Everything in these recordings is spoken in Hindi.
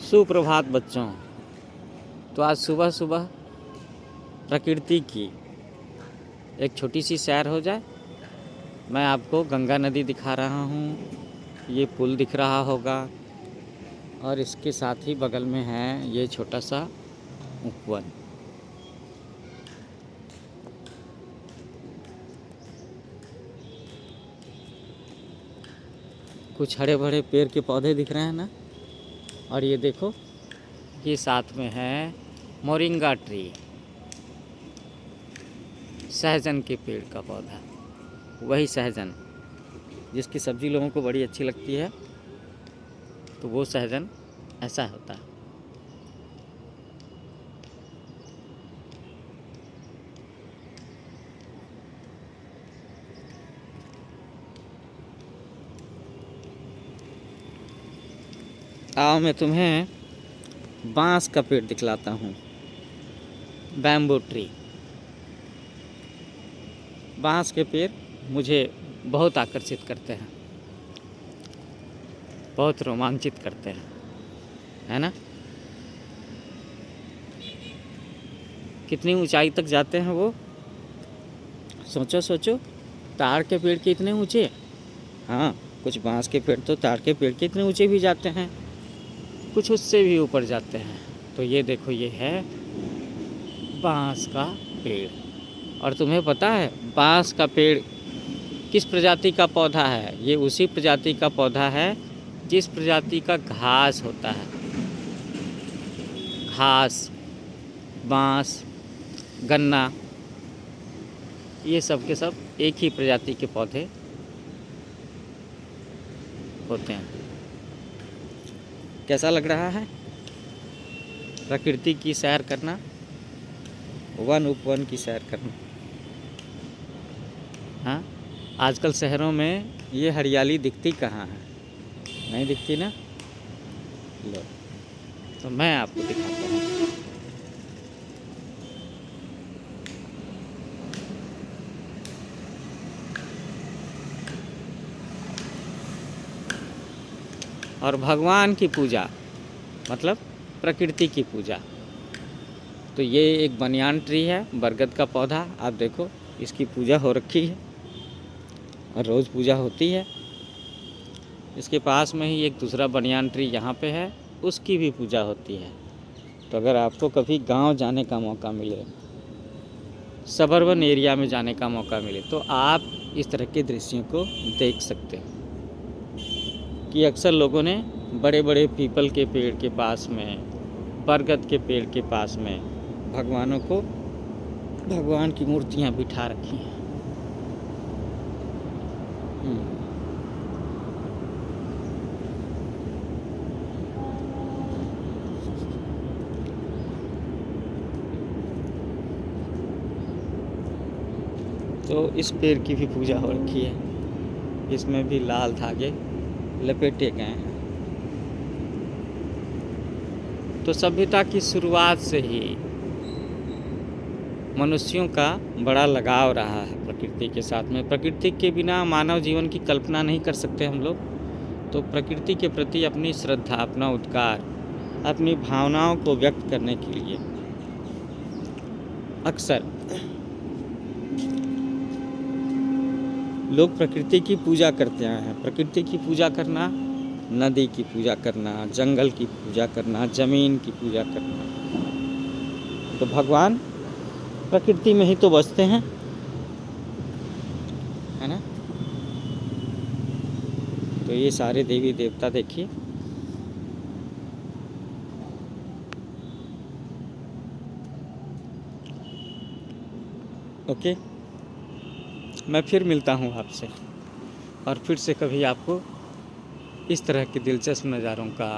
सुप्रभात बच्चों। तो आज सुबह सुबह प्रकृति की एक छोटी सी सैर हो जाए। मैं आपको गंगा नदी दिखा रहा हूँ, ये पुल दिख रहा होगा और इसके साथ ही बगल में है ये छोटा सा उपवन। कुछ हरे भरे पेड़ के पौधे दिख रहे हैं ना, और ये देखो ये साथ में है मोरिंगा ट्री, सहजन के पेड़ का पौधा। वही सहजन जिसकी सब्ज़ी लोगों को बड़ी अच्छी लगती है, तो वो सहजन ऐसा होता है। आओ मैं तुम्हें बांस का पेड़ दिखलाता हूँ, बैम्बू ट्री। बांस के पेड़ मुझे बहुत आकर्षित करते हैं, बहुत रोमांचित करते हैं, है ना। कितनी ऊंचाई तक जाते हैं वो, सोचो सोचो। ताड़ के पेड़ के इतने ऊंचे, हाँ कुछ बांस के पेड़ तो ताड़ के पेड़ के इतने ऊंचे भी जाते हैं, कुछ उससे भी ऊपर जाते हैं। तो ये देखो, ये है बांस का पेड़। और तुम्हें पता है बांस का पेड़ किस प्रजाति का पौधा है? ये उसी प्रजाति का पौधा है जिस प्रजाति का घास होता है। घास, बांस, गन्ना, ये सब के सब एक ही प्रजाति के पौधे होते हैं। कैसा लग रहा है प्रकृति की सैर करना, वन उपवन की सैर करना? हाँ, आजकल शहरों में ये हरियाली दिखती कहाँ है? नहीं दिखती ना। लो, तो मैं आपको दिखाता हूँ। और भगवान की पूजा मतलब प्रकृति की पूजा, तो ये एक बनियान ट्री है, बरगद का पौधा। आप देखो इसकी पूजा हो रखी है और रोज़ पूजा होती है। इसके पास में ही एक दूसरा बनियान ट्री यहाँ पे है, उसकी भी पूजा होती है। तो अगर आपको कभी गांव जाने का मौका मिले, सबर्बन एरिया में जाने का मौका मिले, तो आप इस तरह के दृश्यों को देख सकते हैं कि अक्सर लोगों ने बड़े बड़े पीपल के पेड़ के पास में, बरगद के पेड़ के पास में भगवान की मूर्तियां बिठा रखी हैं। तो इस पेड़ की भी पूजा हो रखी है, इसमें भी लाल धागे लपेटे गए हैं। तो सभ्यता की शुरुआत से ही मनुष्यों का बड़ा लगाव रहा है प्रकृति के साथ में। प्रकृति के बिना मानव जीवन की कल्पना नहीं कर सकते हम लोग। तो प्रकृति के प्रति अपनी श्रद्धा, अपना उद्गार, अपनी भावनाओं को व्यक्त करने के लिए अक्सर लोग प्रकृति की पूजा करते आए हैं। प्रकृति की पूजा करना, नदी की पूजा करना, जंगल की पूजा करना, ज़मीन की पूजा करना। तो भगवान प्रकृति में ही तो बसते हैं, है ना। तो ये सारे देवी देवता देखिए, ओके। मैं फिर मिलता हूँ आपसे, और फिर से कभी आपको इस तरह के दिलचस्प नज़ारों का,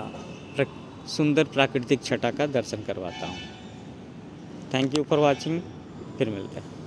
सुंदर प्राकृतिक छटा का दर्शन करवाता हूँ। Thank you for watching. फिर मिलते हैं।